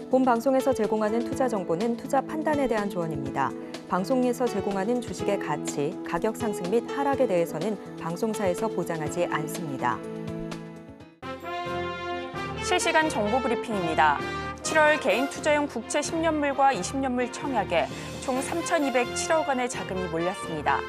본 방송에서 제공하는 투자 정보는 투자 판단에 대한 조언입니다. 방송에서 제공하는 주식의 가치, 가격 상승 및 하락에 대해서는 방송사에서 보장하지 않습니다. 실시간 정보 브리핑입니다. 7월 개인 투자용 국채 10년물과 20년물 청약에 총 3,207억 원의 자금이 몰렸습니다.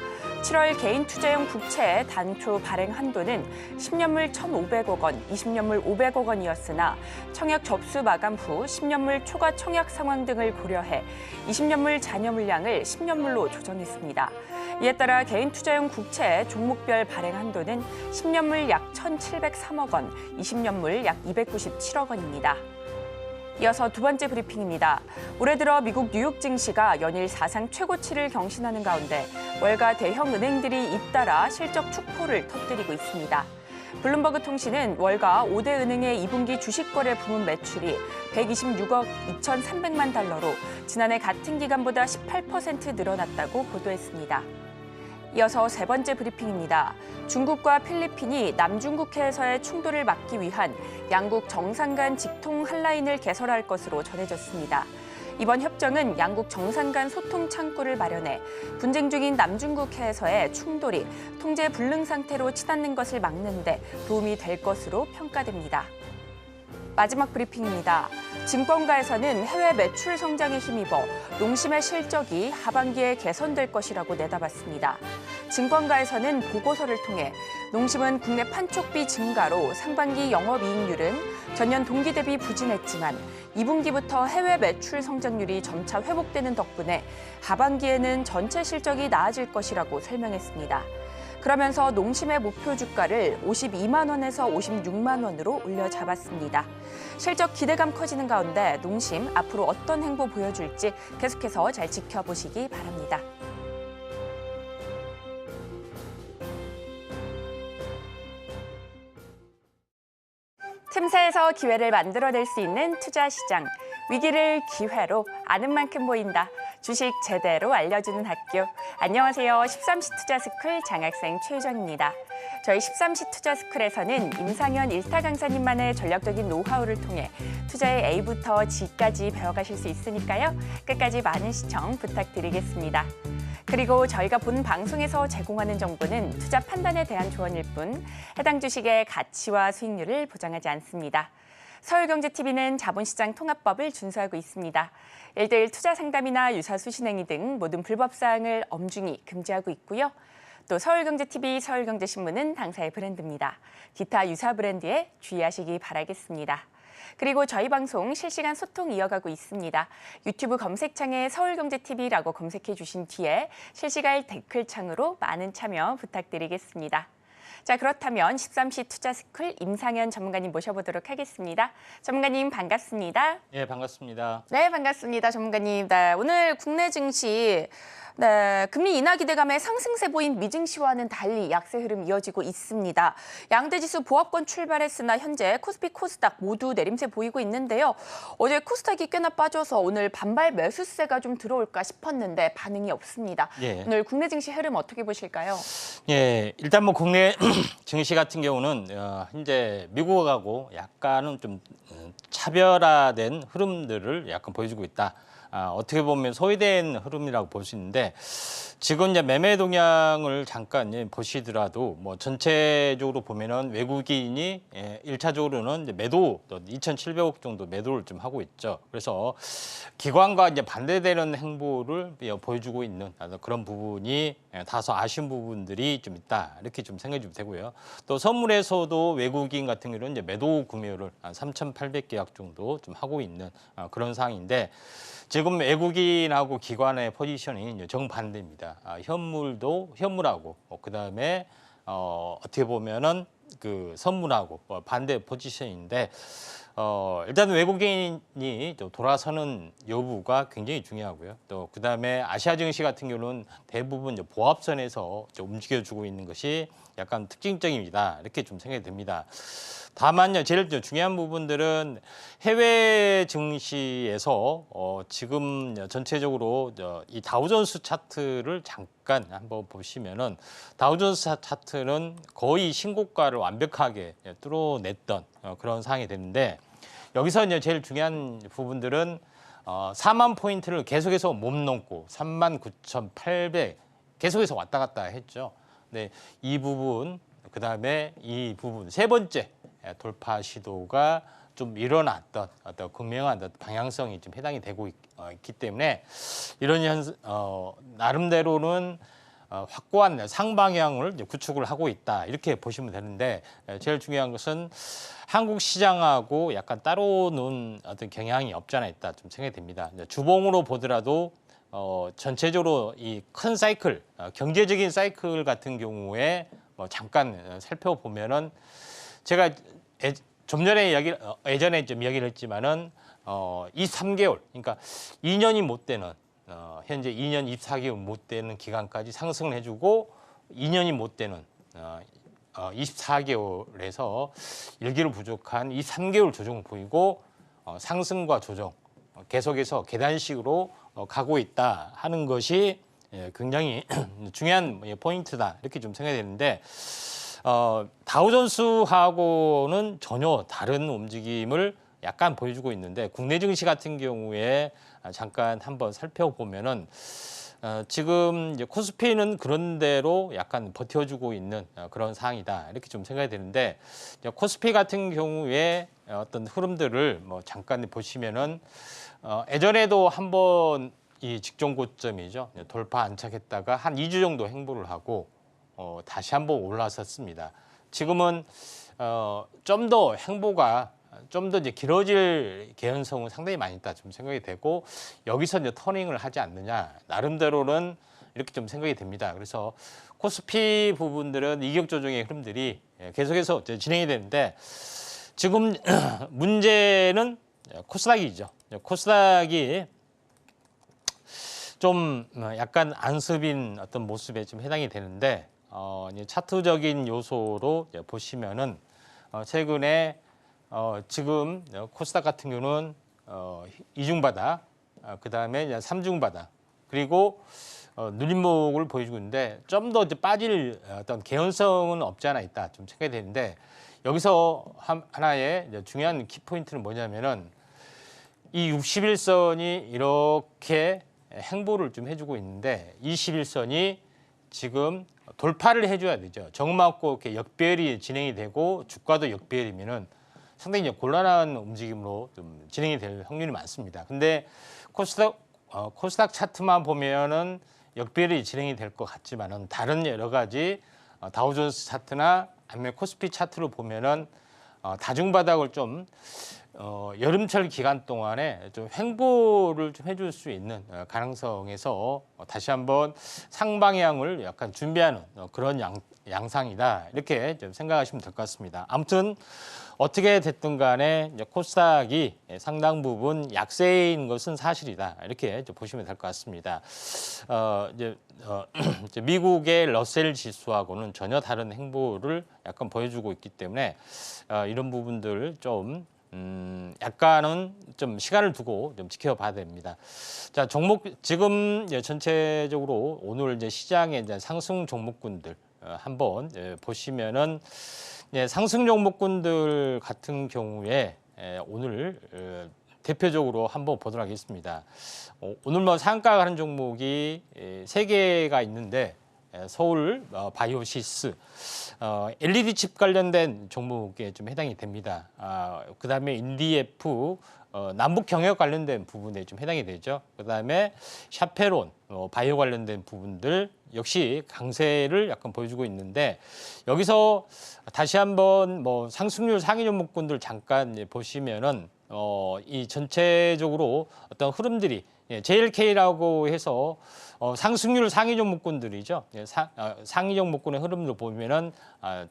7월 개인 투자용 국채 단초 발행 한도는 10년물 1,500억 원, 20년물 500억 원이었으나 청약 접수 마감 후 10년물 초과 청약 상황 등을 고려해 20년물 잔여 물량을 10년물로 조정했습니다. 이에 따라 개인 투자용 국채 종목별 발행 한도는 10년물 약 1,703억 원, 20년물 약 297억 원입니다. 이어서 두 번째 브리핑입니다. 올해 들어 미국 뉴욕 증시가 연일 사상 최고치를 경신하는 가운데 월가 대형 은행들이 잇따라 실적 축포를 터뜨리고 있습니다. 블룸버그 통신은 월가 5대 은행의 2분기 주식 거래 부문 매출이 126억 2,300만 달러로 지난해 같은 기간보다 18% 늘어났다고 보도했습니다. 이어서 세 번째 브리핑입니다. 중국과 필리핀이 남중국해에서의 충돌을 막기 위한 양국 정상 간 직통 한라인을 개설할 것으로 전해졌습니다. 이번 협정은 양국 정상 간 소통 창구를 마련해 분쟁 중인 남중국해에서의 충돌이 통제 불능 상태로 치닫는 것을 막는 데 도움이 될 것으로 평가됩니다. 마지막 브리핑입니다. 증권가에서는 해외 매출 성장에 힘입어 농심의 실적이 하반기에 개선될 것이라고 내다봤습니다. 증권가에서는 보고서를 통해 농심은 국내 판촉비 증가로 상반기 영업이익률은 전년 동기 대비 부진했지만 2분기부터 해외 매출 성장률이 점차 회복되는 덕분에 하반기에는 전체 실적이 나아질 것이라고 설명했습니다. 그러면서 농심의 목표 주가를 52만 원에서 56만 원으로 올려 잡았습니다. 실적 기대감 커지는 가운데 농심 앞으로 어떤 행보 보여줄지 계속해서 잘 지켜보시기 바랍니다. 틈새에서 기회를 만들어낼 수 있는 투자 시장. 위기를 기회로 아는 만큼 보인다. 주식 제대로 알려주는 학교. 안녕하세요. 13시 투자스쿨 장학생 최유정입니다. 저희 13시 투자스쿨에서는 임상현 일타 강사님만의 전략적인 노하우를 통해 투자의 A부터 G까지 배워가실 수 있으니까요. 끝까지 많은 시청 부탁드리겠습니다. 그리고 저희가 본 방송에서 제공하는 정보는 투자 판단에 대한 조언일 뿐 해당 주식의 가치와 수익률을 보장하지 않습니다. 서울경제TV는 자본시장 통합법을 준수하고 있습니다. 1:1 투자 상담이나 유사 수신행위 등 모든 불법 사항을 엄중히 금지하고 있고요. 또 서울경제TV, 서울경제신문은 당사의 브랜드입니다. 기타 유사 브랜드에 주의하시기 바라겠습니다. 그리고 저희 방송 실시간 소통 이어가고 있습니다. 유튜브 검색창에 서울경제TV라고 검색해 주신 뒤에 실시간 댓글창으로 많은 참여 부탁드리겠습니다. 자, 그렇다면 13시 투자스쿨 임상현 전문가님 모셔보도록 하겠습니다. 전문가님 반갑습니다. 네, 반갑습니다. 네, 반갑습니다. 전문가님. 네, 오늘 국내 증시 금리 인하 기대감에 상승세 보인 미증시와는 달리 약세 흐름 이어지고 있습니다. 양대 지수 보합권 출발했으나 현재 코스피, 코스닥 모두 내림세 보이고 있는데요. 어제 코스닥이 꽤나 빠져서 오늘 반발 매수세가 좀 들어올까 싶었는데 반응이 없습니다. 예. 오늘 국내 증시 흐름 어떻게 보실까요? 예, 일단 뭐 국내 증시 같은 경우는 현재 미국하고 약간은 좀 차별화된 흐름들을 약간 보여주고 있다. 어떻게 보면 소외된 흐름이라고 볼 수 있는데 지금 이제 매매 동향을 잠깐 보시더라도 뭐 전체적으로 보면은 외국인이 1차적으로는 이제 매도 2,700억 정도 매도를 좀 하고 있죠. 그래서 기관과 이제 반대되는 행보를 보여주고 있는 그런 부분이 다소 아쉬운 부분들이 좀 있다 이렇게 좀 생각이 좀 되고요. 또 선물에서도 외국인 같은 경우는 이제 매도 구매율을 한 3,800계약 정도 좀 하고 있는 그런 상황인데. 지금 외국인하고 기관의 포지션이 정반대입니다. 현물하고 그다음에 어떻게 보면은 그 선물하고 반대 포지션인데 일단 외국인이 돌아서는 여부가 굉장히 중요하고요. 또 그다음에 아시아 증시 같은 경우는 대부분 보합선에서 움직여주고 있는 것이 약간 특징적입니다. 이렇게 좀 생각이 듭니다. 다만요, 제일 중요한 부분들은 해외 증시에서 지금 전체적으로 이 다우존스 차트를 잠깐 한번 보시면은 다우존스 차트는 거의 신고가를 완벽하게 뚫어냈던 그런 상황이 되는데 여기서 이제 제일 중요한 부분들은 4만 포인트를 계속해서 못 넘고 39,800 계속해서 왔다 갔다 했죠. 네, 이 부분 그다음에 이 부분 세 번째 돌파 시도가 좀 일어났던 어떤 극명한 방향성이 좀 해당이 되고 있기 때문에 이런 나름대로는 확고한 상방향을 이제 구축을 하고 있다 이렇게 보시면 되는데 제일 중요한 것은 한국 시장하고 약간 따로 노는 어떤 경향이 없지 않아 있다 좀 생각이 됩니다. 주봉으로 보더라도 전체적으로 이 큰 사이클 경제적인 사이클 같은 경우에 뭐 잠깐 살펴보면은 제가 좀 전에 예전에 좀 이야기를 했지만은 23개월 그러니까 2년이 못 되는 현재 2년 24개월 못 되는 기간까지 상승을 해주고 2년이 못 되는 24개월에서 1개월 부족한 이 3개월 조정 보이고 상승과 조정 계속해서 계단식으로 가고 있다 하는 것이 굉장히 중요한 포인트다 이렇게 좀 생각이 되는데 다우존스하고는 전혀 다른 움직임을 약간 보여주고 있는데 국내 증시 같은 경우에 잠깐 한번 살펴보면은 지금 이제 코스피는 그런 대로 약간 버텨주고 있는 그런 상황이다 이렇게 좀 생각이 되는데 코스피 같은 경우에 어떤 흐름들을 뭐 잠깐 보시면은 예전에도 한번 이 직전 고점이죠 돌파 안착했다가 한 2주 정도 행보를 하고 다시 한번 올라섰습니다. 지금은 좀 더 행보가 좀 더 이제 길어질 개연성은 상당히 많이 있다 좀 생각이 되고 여기서 이제 터닝을 하지 않느냐 나름대로는 이렇게 좀 생각이 됩니다. 그래서 코스피 부분들은 이격 조정의 흐름들이 계속해서 진행이 되는데 지금 문제는 코스닥이죠. 코스닥이 좀 약간 안습인 어떤 모습에 좀 해당이 되는데 차트적인 요소로 보시면은 최근에 지금 코스닥 같은 경우는 이중바닥, 그다음에 삼중바닥 그리고 누림목을 보여주고 있는데 좀 더 빠질 어떤 개연성은 없지 않아 있다 좀 생각이 되는데 여기서 하나의 중요한 키포인트는 뭐냐면은 이 60일선이 이렇게 행보를 좀 해주고 있는데 21선이 지금 돌파를 해줘야 되죠. 정맞고 이렇게 역배열이 진행이 되고 주가도 역배열이면은 상당히 이제 곤란한 움직임으로 좀 진행이 될 확률이 많습니다. 근데 코스닥 차트만 보면은 역배열이 진행이 될 것 같지만은 다른 여러 가지 다우존스 차트나 아니면 코스피 차트로 보면은 다중바닥을 좀 여름철 기간 동안에 좀 횡보를 좀 해줄 수 있는 가능성에서 다시 한번 상방향을 약간 준비하는 그런 양상이다 이렇게 좀 생각하시면 될 것 같습니다. 아무튼 어떻게 됐든 간에 이제 코스닥이 상당 부분 약세인 것은 사실이다 이렇게 좀 보시면 될 것 같습니다. 이제 미국의 러셀 지수하고는 전혀 다른 행보를 약간 보여주고 있기 때문에 이런 부분들 좀 약간은 좀 시간을 두고 좀 지켜봐야 됩니다. 자, 종목 지금 전체적으로 오늘 이제 시장의 이제 상승 종목군들 한번 보시면은 상승 종목군들 같은 경우에 오늘 대표적으로 한번 보도록 하겠습니다. 오늘 뭐 상가 가는 종목이 3개가 있는데 서울 바이오시스 LED 칩 관련된 종목에 좀 해당이 됩니다. 그다음에 인디에프 남북 경역 관련된 부분에 좀 해당이 되죠. 그다음에 샤페론 바이오 관련된 부분들 역시 강세를 약간 보여주고 있는데 여기서 다시 한번 뭐 상승률 상위 종목군들 잠깐 보시면은 이 전체적으로 어떤 흐름들이 JLK라고 해서 상승률 상위 종목군들이죠. 상위 종목군의 흐름을 보면은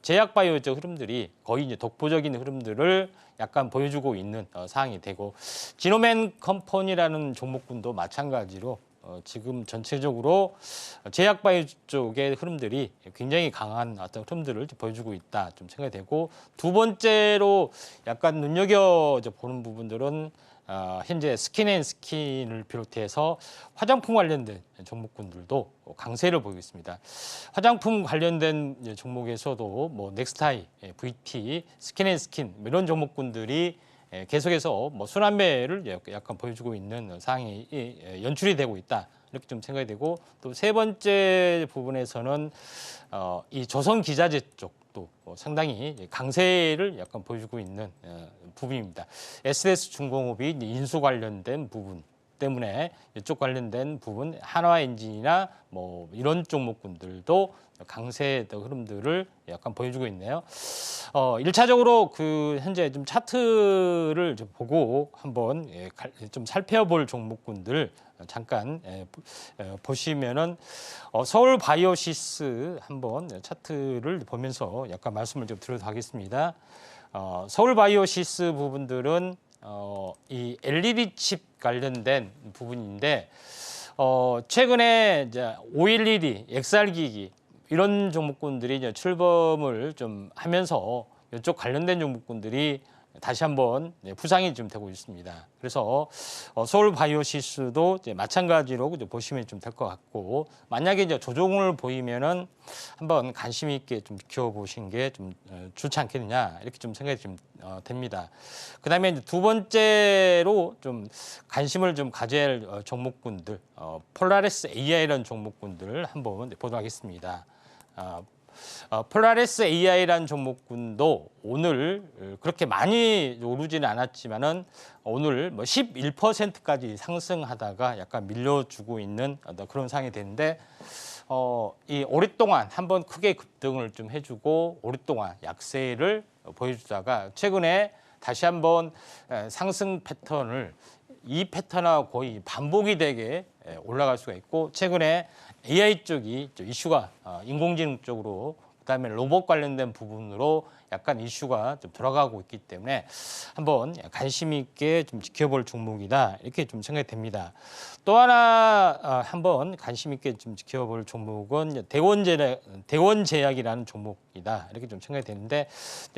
제약바이오 쪽 흐름들이 거의 이제 독보적인 흐름들을 약간 보여주고 있는 상황이 되고 지노맨 컴퍼니라는 종목군도 마찬가지로 지금 전체적으로 제약바이오 쪽의 흐름들이 굉장히 강한 어떤 흐름들을 보여주고 있다 좀 생각이 되고 두 번째로 약간 눈여겨 보는 부분들은 현재 스킨앤스킨을 비롯해서 화장품 관련된 종목군들도 강세를 보이고 있습니다. 화장품 관련된 종목에서도 뭐 넥스타이, VT, 스킨앤스킨 이런 종목군들이 계속해서 뭐 순환매를 약간 보여주고 있는 상황이 연출이 되고 있다. 이렇게 좀 생각이 되고 또 세 번째 부분에서는 이 조선 기자재 쪽도 상당히 강세를 약간 보여주고 있는 부분입니다. SDS 중공업이 인수 관련된 부분 때문에 이쪽 관련된 부분 한화엔진이나 뭐 이런 종목군들도 강세의 흐름들을 약간 보여주고 있네요. 1차적으로 그 현재 좀 차트를 좀 보고 한번 좀 살펴볼 종목군들 잠깐 보시면은 서울 바이오시스 한번 차트를 보면서 약간 말씀을 좀 드려도 하겠습니다. 서울 바이오시스 부분들은 이 LED 칩 관련된 부분인데 최근에 이제 511이 XR 기기 이런 종목군들이 이제 출범을 좀 하면서 이쪽 관련된 종목군들이 다시 한번 부상이 좀 되고 있습니다. 그래서 서울 바이오시스도 이제 마찬가지로 보시면 좀 될 것 같고 만약에 이제 조정을 보이면은 한번 관심 있게 좀 지켜보신 게 좀 좋지 않겠느냐 이렇게 좀 생각이 좀 됩니다. 그다음에 이제 두 번째로 좀 관심을 좀 가져야 할 종목군들 폴라리스 AI라는 종목군들을 한번 보도록 하겠습니다. 폴라리스 AI라는 종목군도 오늘 그렇게 많이 오르지는 않았지만은 오늘 뭐 11%까지 상승하다가 약간 밀려주고 있는 그런 상황이 되는데 이 오랫동안 한번 크게 급등을 좀 해주고 오랫동안 약세를 보여주다가 최근에 다시 한번 상승 패턴을 이 패턴하고 거의 반복이 되게 올라갈 수가 있고 최근에 AI 쪽이 이슈가 인공지능 쪽으로 그다음에 로봇 관련된 부분으로 약간 이슈가 좀 들어가고 있기 때문에 한번 관심 있게 좀 지켜볼 종목이다 이렇게 좀 생각이 됩니다. 또 하나 한번 관심 있게 좀 지켜볼 종목은 대원제약이라는 종목이다 이렇게 좀 생각이 되는데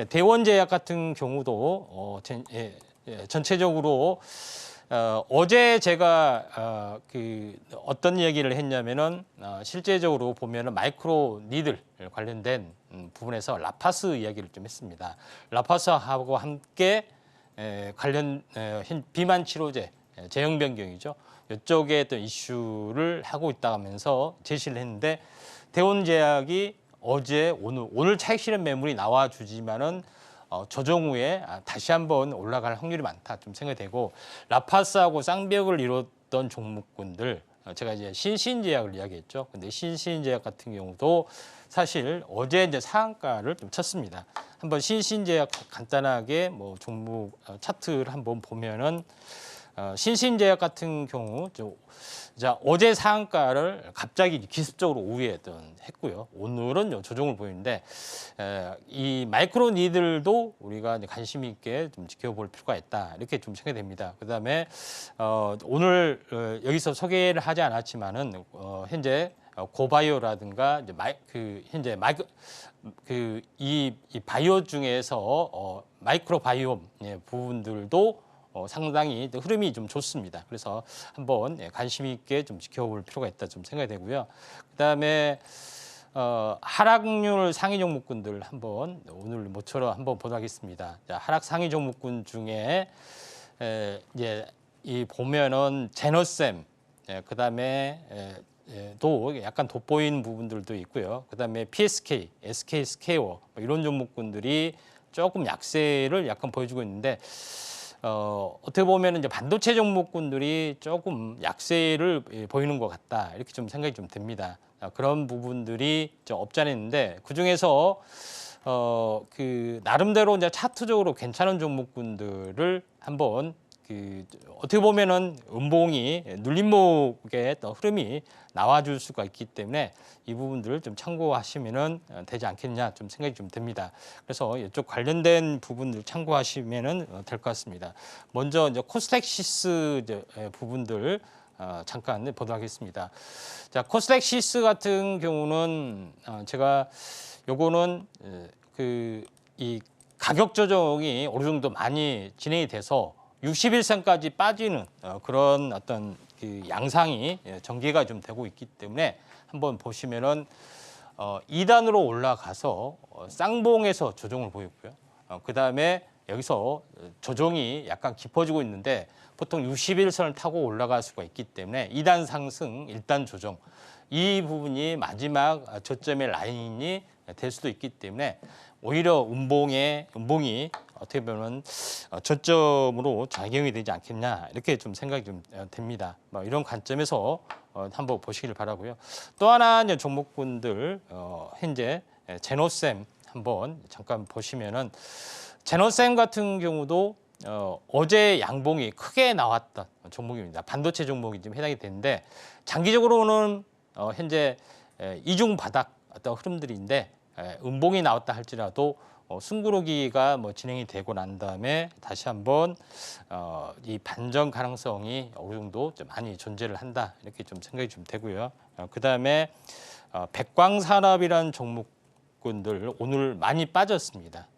대원제약 같은 경우도 전체적으로 어제 제가 그 어떤 얘기를 했냐면은 실제적으로 보면은 마이크로 니들 관련된 부분에서 라파스 이야기를 좀 했습니다. 라파스하고 함께 관련 비만 치료제 제형 변경이죠. 이쪽에 또 이슈를 하고 있다 하면서 제시를 했는데 대원제약이 어제 오늘 차익 실현 매물이 나와주지만은 조정 후에 다시 한번 올라갈 확률이 많다 좀 생각이 되고 라파스하고 쌍벽을 이뤘던 종목군들 제가 이제 신신제약을 이야기했죠. 근데 신신제약 같은 경우도 사실 어제 이제 상한가를 좀 쳤습니다. 한번 신신제약 간단하게 뭐 종목 차트를 한번 보면은 신신제약 같은 경우 자 어제 상한가를 갑자기 기습적으로 우회에 했고요. 오늘은 조정을 보이는데 이 마이크로 니들도 우리가 이제 관심 있게 좀 지켜볼 필요가 있다 이렇게 좀 생각이 됩니다. 그다음에 오늘 여기서 소개를 하지 않았지만은 현재 고바이오라든가 이제 이 바이오 중에서 마이크로 바이옴 부분들도 상당히 흐름이 좀 좋습니다. 그래서 한번 관심 있게 좀 지켜볼 필요가 있다 좀 생각이 되고요. 그다음에 하락률 상위 종목군들 한번 오늘 모처럼 한번 보도록 하겠습니다. 자, 하락 상위 종목군 중에 이제 이 보면은 제너셈, 그다음에 또 약간 돋보이는 부분들도 있고요. 그다음에 PSK, SK 스퀘어 이런 종목군들이 조금 약세를 약간 보여주고 있는데. 어떻게 보면 이제 반도체 종목군들이 조금 약세를 보이는 것 같다 이렇게 좀 생각이 좀 듭니다. 그런 부분들이 좀 없지 않아 있는데 그 중에서 그 나름대로 이제 차트적으로 괜찮은 종목군들을 한번 그 어떻게 보면은 음봉이 눌림목의 또 흐름이 나와줄 수가 있기 때문에 이 부분들을 좀 참고하시면은 되지 않겠냐 좀 생각이 좀 듭니다. 그래서 이쪽 관련된 부분들 참고하시면은 될 것 같습니다. 먼저 이제 코스닥시스 부분들 잠깐 보도록 하겠습니다. 자, 코스닥시스 같은 경우는 제가 요거는 그 이 가격 조정이 어느 정도 많이 진행이 돼서 61선까지 빠지는 그런 어떤 그 양상이 전개가 좀 되고 있기 때문에 한번 보시면은 2단으로 올라가서 쌍봉에서 조정을 보였고요. 그 다음에 여기서 조정이 약간 깊어지고 있는데 보통 61선을 타고 올라갈 수가 있기 때문에 2단 상승, 1단 조정 이 부분이 마지막 저점의 라인이 될 수도 있기 때문에 오히려 음봉이 어떻게 보면 저점으로 작용이 되지 않겠냐 이렇게 좀 생각이 좀 됩니다. 뭐 이런 관점에서 한번 보시길 바라고요. 또 하나 이제 종목군들 현재 제노셈 한번 잠깐 보시면은 제노셈 같은 경우도 어제 양봉이 크게 나왔던 종목입니다. 반도체 종목이 좀 해당이 되는데 장기적으로는 현재 이중 바닥 어떤 흐름들인데 음봉이 나왔다 할지라도 숨구르기가 뭐 진행이 되고 난 다음에 다시 한번 이 반전 가능성이 어느 정도 좀 많이 존재를 한다 이렇게 좀 생각이 좀 되고요. 그 다음에 백광산업이라는 종목군들 오늘 많이 빠졌습니다.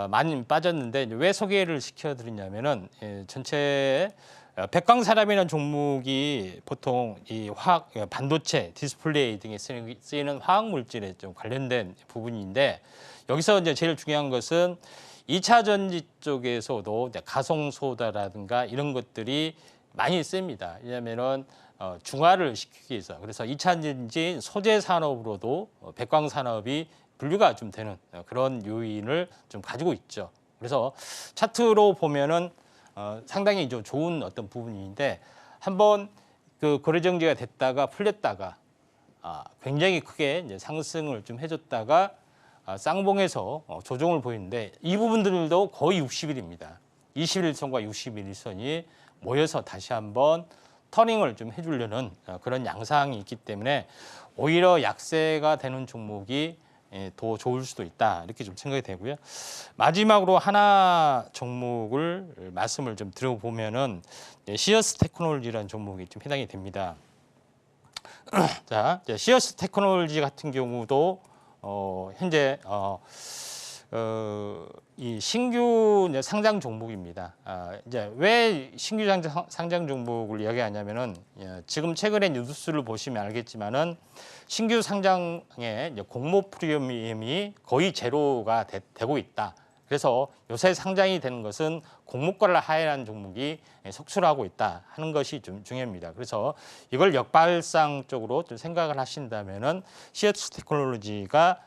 많이 빠졌는데 왜 소개를 시켜드리냐면은 전체 백광산업이라는 종목이 보통 이 화학, 반도체, 디스플레이 등에 쓰이는 화학 물질에 좀 관련된 부분인데 여기서 이제 제일 중요한 것은 2차 전지 쪽에서도 가성소다라든가 이런 것들이 많이 씁니다. 왜냐하면은 중화를 시키기 위해서 그래서 2차 전지 소재 산업으로도 백광산업이 분류가 좀 되는 그런 요인을 좀 가지고 있죠. 그래서 차트로 보면은 상당히 좀 좋은 어떤 부분인데 한번 그 거래 정지가 됐다가 풀렸다가 굉장히 크게 이제 상승을 좀 해줬다가 쌍봉에서 조정을 보이는데 이 부분들도 거의 60일입니다. 21선과 61선이 모여서 다시 한번 터닝을 좀 해주려는 그런 양상이 있기 때문에 오히려 약세가 되는 종목이 더 좋을 수도 있다 이렇게 좀 생각이 되고요. 마지막으로 하나 종목을 말씀을 좀 드려보면은 시어스 테크놀로지라는 종목이 좀 해당이 됩니다. 자, 시어스 테크놀로지 같은 경우도 현재 이 신규 상장 종목입니다. 이제 왜 신규 상장 종목을 이야기하냐면은 지금 최근에 뉴스를 보시면 알겠지만은 신규 상장의 공모 프리미엄이 거의 제로가 되고 있다. 그래서 요새 상장이 되는 것은 공모가를 하회하는 종목이 속출하고 있다 하는 것이 좀 중요합니다. 그래서 이걸 역발상적으로 좀 생각을 하신다면은 시어스 테크놀로지가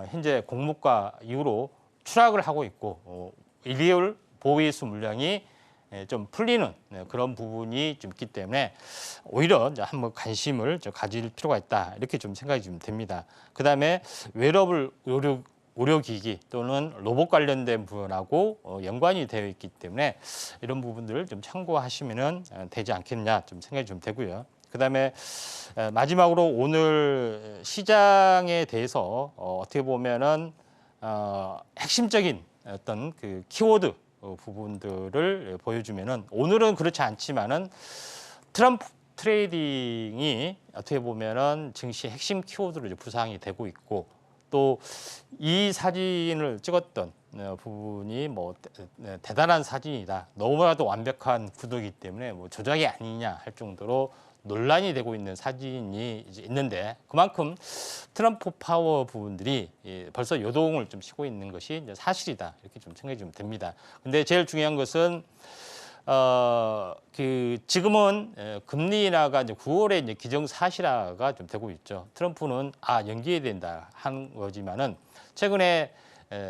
현재 공모가 이후로 추락을 하고 있고 일개월 보호예수 물량이 좀 풀리는 그런 부분이 좀 있기 때문에 오히려 한번 관심을 가질 필요가 있다 이렇게 좀 생각이 좀 됩니다. 그다음에 웨어러블 의료기기 또는 로봇 관련된 부분하고 연관이 되어 있기 때문에 이런 부분들을 좀 참고하시면 되지 않겠냐 좀 생각이 좀 되고요. 그다음에 마지막으로 오늘 시장에 대해서 어떻게 보면은 핵심적인 어떤 그 키워드 부분들을 보여주면은 오늘은 그렇지 않지만은 트럼프 트레이딩이 어떻게 보면은 증시 핵심 키워드로 이제 부상이 되고 있고 또 이 사진을 찍었던 부분이 뭐 대단한 사진이다. 너무나도 완벽한 구도이기 때문에 뭐 조작이 아니냐 할 정도로 논란이 되고 있는 사진이 이제 있는데 그만큼 트럼프 파워 부분들이 벌써 요동을 좀 치고 있는 것이 이제 사실이다 이렇게 좀 생각이 좀 됩니다. 근데 제일 중요한 것은 그 지금은 금리 인하가 이제 9월에 이제 기정사실화가 좀 되고 있죠. 트럼프는 연기해야 된다 하는 거지만은 최근에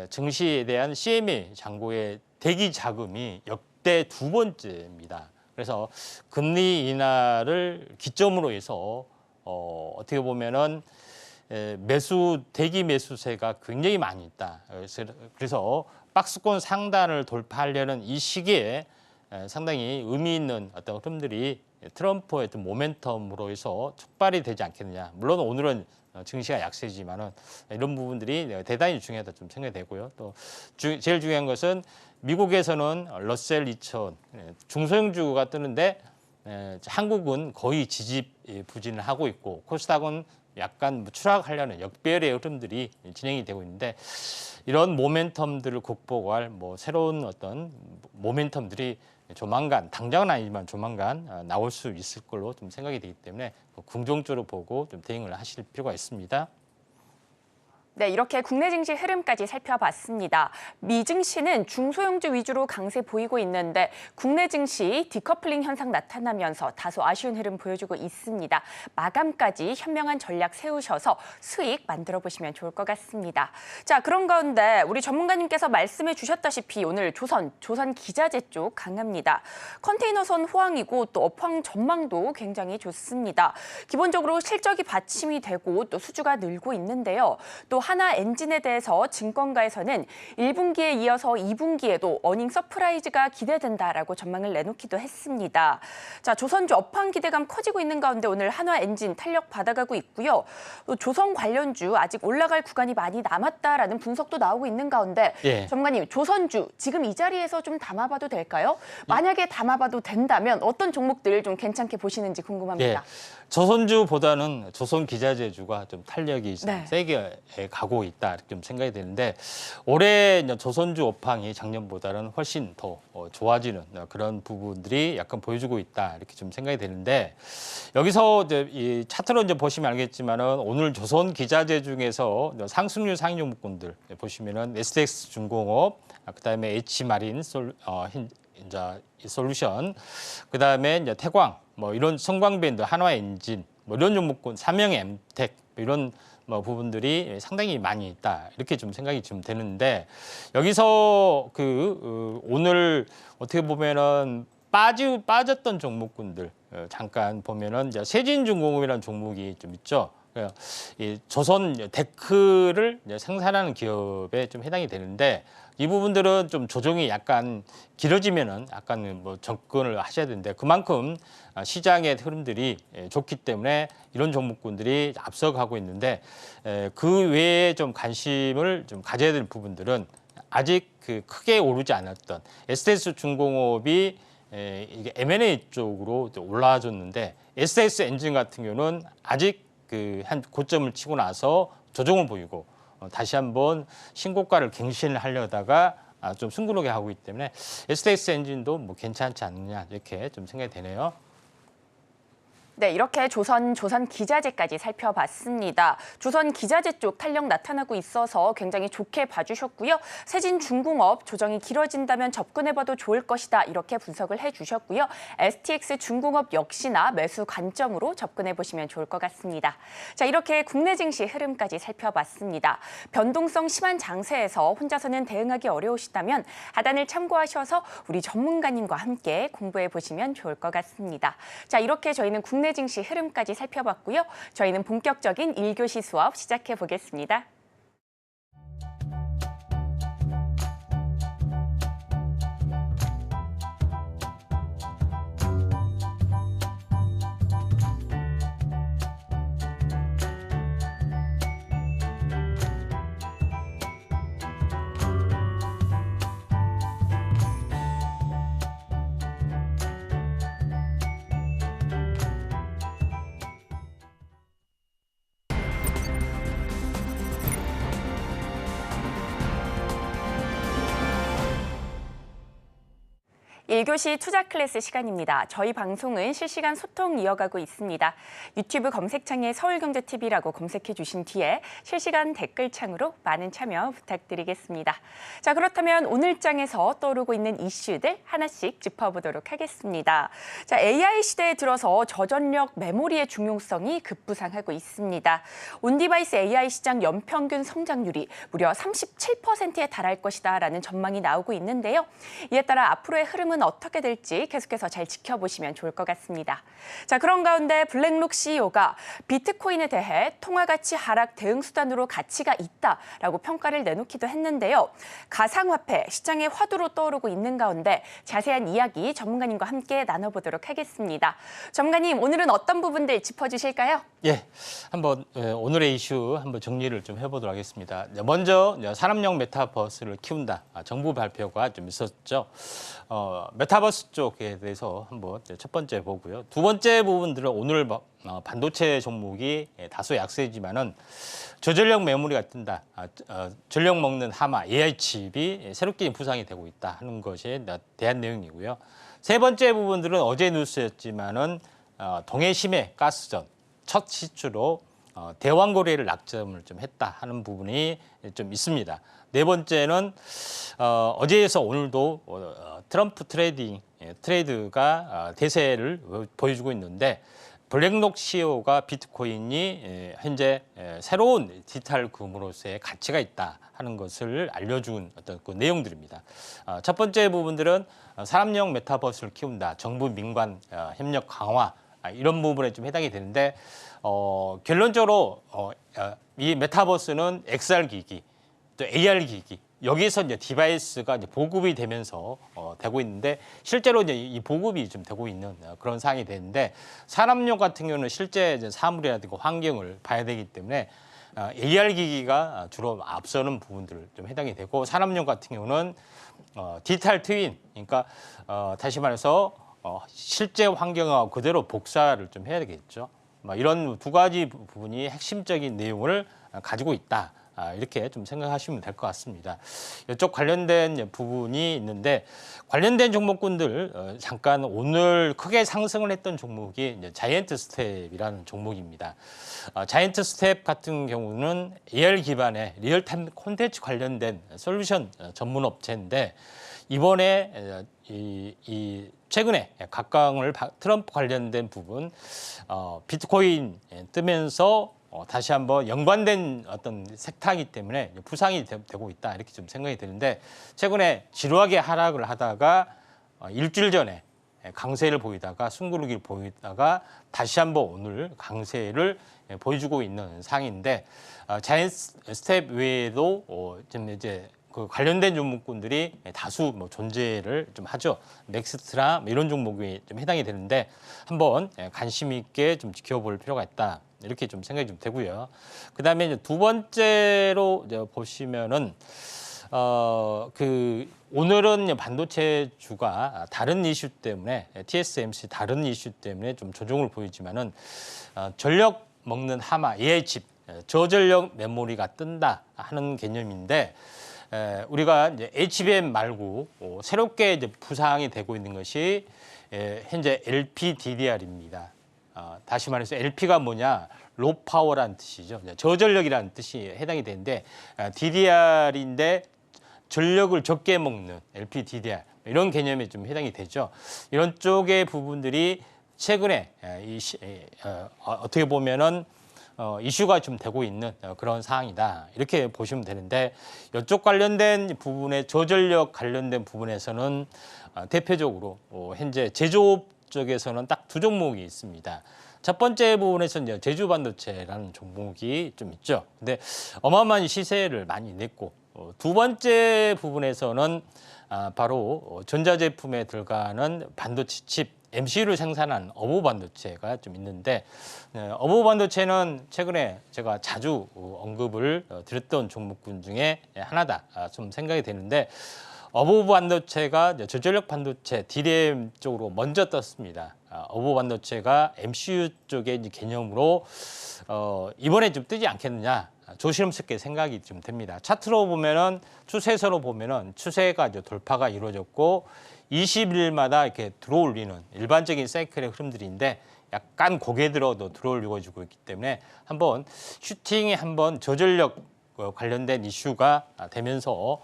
증시에 대한 CME 잔고의 대기 자금이 역대 2번째입니다. 그래서 금리 인하를 기점으로 해서 어떻게 보면은 대기 매수세가 굉장히 많이 있다. 그래서 박스권 상단을 돌파하려는 이 시기에 상당히 의미 있는 어떤 흐름들이 트럼프의 어떤 모멘텀으로 해서 촉발이 되지 않겠느냐. 물론 오늘은 증시가 약세지만은 이런 부분들이 대단히 중요하다 좀 생각이 되고요. 또 제일 중요한 것은 미국에서는 러셀 2000 중소형주가 뜨는데 한국은 거의 지지부진을 하고 있고 코스닥은 약간 추락하려는 역배열의 흐름들이 진행이 되고 있는데 이런 모멘텀들을 극복할 새로운 어떤 모멘텀들이 조만간 당장은 아니지만 조만간 나올 수 있을 걸로 좀 생각이 되기 때문에 긍정적으로 보고 좀 대응을 하실 필요가 있습니다. 네, 이렇게 국내 증시 흐름까지 살펴봤습니다. 미 증시는 중소형주 위주로 강세 보이고 있는데 국내 증시 디커플링 현상 나타나면서 다소 아쉬운 흐름 보여주고 있습니다. 마감까지 현명한 전략 세우셔서 수익 만들어 보시면 좋을 것 같습니다. 자, 그런 가운데 우리 전문가님께서 말씀해 주셨다시피 오늘 조선 기자재 쪽 강합니다. 컨테이너선 호황이고 또 업황 전망도 굉장히 좋습니다. 기본적으로 실적이 받침이 되고 또 수주가 늘고 있는데요. 또 하나 엔진에 대해서 증권가에서는 1분기에 이어서 2분기에도 어닝 서프라이즈가 기대된다라고 전망을 내놓기도 했습니다. 자, 조선주 업황 기대감 커지고 있는 가운데 오늘 한화 엔진 탄력 받아가고 있고요. 또 조선 관련주 아직 올라갈 구간이 많이 남았다라는 분석도 나오고 있는 가운데 전문가님, 조선주 지금 이 자리에서 좀 담아봐도 될까요? 만약에 담아봐도 된다면 어떤 종목들 좀 괜찮게 보시는지 궁금합니다. 조선주보다는 조선기자재주가 좀 탄력이 세게 가고 있다 이렇게 좀 생각이 되는데 올해 조선주 업황이 작년보다는 훨씬 더 좋아지는 그런 부분들이 약간 보여주고 있다 이렇게 좀 생각이 되는데 여기서 이제 이 차트로 이제 보시면 알겠지만은 오늘 조선기자재 중에서 상승률 상위 종목군들 보시면은 SDX 중공업, 그다음에 H마린 솔루션, 그다음에 이제 태광, 뭐 이런 성광밴드, 한화엔진, 뭐 이런 종목군, 삼영엠텍 이런 부분들이 상당히 많이 있다 이렇게 좀 생각이 좀 되는데 여기서 오늘 어떻게 보면은 빠졌던 종목군들 잠깐 보면은 이제 세진중공업이라는 종목이 좀 있죠. 이 조선 데크를 생산하는 기업에 좀 해당이 되는데 이 부분들은 좀 조정이 약간 길어지면은 약간 뭐 접근을 하셔야 되는데 그만큼 시장의 흐름들이 좋기 때문에 이런 종목군들이 앞서가고 있는데 그 외에 좀 관심을 좀 가져야 될 부분들은 아직 크게 오르지 않았던 SDS 중공업이 이게 M&A 쪽으로 올라와줬는데 SDS 엔진 같은 경우는 아직 한 고점을 치고 나서 조정을 보이고 다시 한번 신고가를 갱신하려다가 좀 숭고하게 하고 있기 때문에 SDS 엔진도 뭐 괜찮지 않느냐 이렇게 좀 생각이 되네요. 네, 이렇게 조선 기자재까지 살펴봤습니다. 조선 기자재 쪽 탄력 나타나고 있어서 굉장히 좋게 봐주셨고요. 세진중공업 조정이 길어진다면 접근해봐도 좋을 것이다 이렇게 분석을 해주셨고요. STX 중공업 역시나 매수 관점으로 접근해보시면 좋을 것 같습니다. 자, 이렇게 국내 증시 흐름까지 살펴봤습니다. 변동성 심한 장세에서 혼자서는 대응하기 어려우시다면 하단을 참고하셔서 우리 전문가님과 함께 공부해보시면 좋을 것 같습니다. 자, 이렇게 저희는 국내 증시 흐름까지 살펴봤고요. 저희는 본격적인 1교시 수업 시작해 보겠습니다. 일교시 투자 클래스 시간입니다. 저희 방송은 실시간 소통 이어가고 있습니다. 유튜브 검색창에 서울경제TV라고 검색해 주신 뒤에 실시간 댓글창으로 많은 참여 부탁드리겠습니다. 자, 그렇다면 오늘 장에서 떠오르고 있는 이슈들 하나씩 짚어보도록 하겠습니다. 자, AI 시대에 들어서 저전력 메모리의 중요성이 급부상하고 있습니다. 온디바이스 AI 시장 연평균 성장률이 무려 37%에 달할 것이다라는 전망이 나오고 있는데요. 이에 따라 앞으로의 흐름은 어떻게 될지 계속해서 잘 지켜보시면 좋을 것 같습니다. 자, 그런 가운데 블랙록 CEO가 비트코인에 대해 통화가치 하락 대응 수단으로 가치가 있다라고 평가를 내놓기도 했는데요. 가상화폐 시장의 화두로 떠오르고 있는 가운데 자세한 이야기 전문가님과 함께 나눠보도록 하겠습니다. 전문가님, 오늘은 어떤 부분들 짚어주실까요? 한번 오늘의 이슈 한번 정리를 좀 해보도록 하겠습니다. 먼저 산업용 메타버스를 키운다. 정부 발표가 좀 있었죠. 메타버스 쪽에 대해서 한번 첫 번째 보고요. 두 번째 부분들은 오늘 반도체 종목이 다소 약세지만은 저전력 메모리가 뜬다. 전력 먹는 하마 AI 칩이 새롭게 부상이 되고 있다 하는 것에 대한 내용이고요. 세 번째 부분들은 어제 뉴스였지만은 동해심해 가스전 첫 시추로 대왕 거래를 낙점을 좀 했다 하는 부분이 좀 있습니다. 네 번째는 어제에서 오늘도 트럼프 트레이드가 대세를 보여주고 있는데 블랙록 CEO가 비트코인이 현재 새로운 디지털 금으로서의 가치가 있다 하는 것을 알려준 어떤 그 내용들입니다. 첫 번째 부분들은 사람용 메타버스를 키운다, 정부 민관 협력 강화 이런 부분에 좀 해당이 되는데 결론적으로 이 메타버스는 XR 기기, 또 AR 기기 여기서 이제 디바이스가 이제 보급이 되면서 되고 있는데 실제로 이제 이 보급이 좀 되고 있는 그런 상황이 되는데 산업용 같은 경우는 실제 이제 사물이라든가 환경을 봐야 되기 때문에 AR 기기가 주로 앞서는 부분들 좀 해당이 되고 산업용 같은 경우는 디지털 트윈, 그러니까 다시 말해서 실제 환경하고 그대로 복사를 좀 해야 되겠죠. 이런 두 가지 부분이 핵심적인 내용을 가지고 있다. 이렇게 좀 생각하시면 될 것 같습니다. 이쪽 관련된 부분이 있는데 관련된 종목군들 잠깐 오늘 크게 상승을 했던 종목이 이제 자이언트 스텝이라는 종목입니다. 자이언트 스텝 같은 경우는 AR 기반의 리얼타임 콘텐츠 관련된 솔루션 전문 업체인데 이번에 이 최근에 각광을 트럼프 관련된 부분 비트코인 뜨면서 다시 한번 연관된 어떤 섹터이기 때문에 부상이 되고 있다 이렇게 좀 생각이 드는데 최근에 지루하게 하락을 하다가 일주일 전에 강세를 보이다가 숨고르기를 보이다가 다시 한번 오늘 강세를 보여주고 있는 상황인데 자이언트 스텝 외에도 좀 이제 그 관련된 종목군들이 다수 존재를 좀 하죠. 넥스트라 이런 종목이 좀 해당이 되는데 한번 관심 있게 좀 지켜볼 필요가 있다. 이렇게 좀 생각이 좀 되고요. 그다음에 이제 두 번째로 이제 보시면은 오늘은 반도체주가 다른 이슈 때문에 TSMC 다른 이슈 때문에 좀 조정을 보이지만은 전력 먹는 하마 AI 칩 저전력 메모리가 뜬다 하는 개념인데 우리가 이제 HBM 말고 새롭게 이제 부상이 되고 있는 것이 현재 LPDDR입니다. 다시 말해서 LP가 뭐냐? 로 파워라는 뜻이죠. 저전력이라는 뜻이 해당이 되는데 DDR인데 전력을 적게 먹는 LPDDR 이런 개념에 좀 해당이 되죠. 이런 쪽의 부분들이 최근에 어떻게 보면은 이슈가 좀 되고 있는 그런 상황이다. 이렇게 보시면 되는데 이쪽 관련된 부분에 저전력 관련된 부분에서는 대표적으로 현재 제조업 쪽에서는 딱 두 종목이 있습니다. 첫 번째 부분에서는 이제 제주 반도체라는 종목이 좀 있죠. 근데 어마어마한 시세를 많이 냈고 두 번째 부분에서는 바로 전자제품에 들어가는 반도체 칩 MCU를 생산하는 어보 반도체가 좀 있는데 어보 반도체는 최근에 제가 자주 언급을 드렸던 종목군 중에 하나다 좀 생각이 되는데 어보 반도체가 저전력 반도체 DRAM 쪽으로 먼저 떴습니다. 어보 반도체가 MCU 쪽의 개념으로 이번에 좀 뜨지 않겠느냐 조심스럽게 생각이 좀 됩니다. 차트로 보면은 추세서로 보면은 추세가 이제 돌파가 이루어졌고 20일마다 이렇게 들어올리는 일반적인 사이클의 흐름들인데 약간 고개 들어도 들어올리고 있기 때문에 한번 슈팅이 한번 저전력 관련된 이슈가 되면서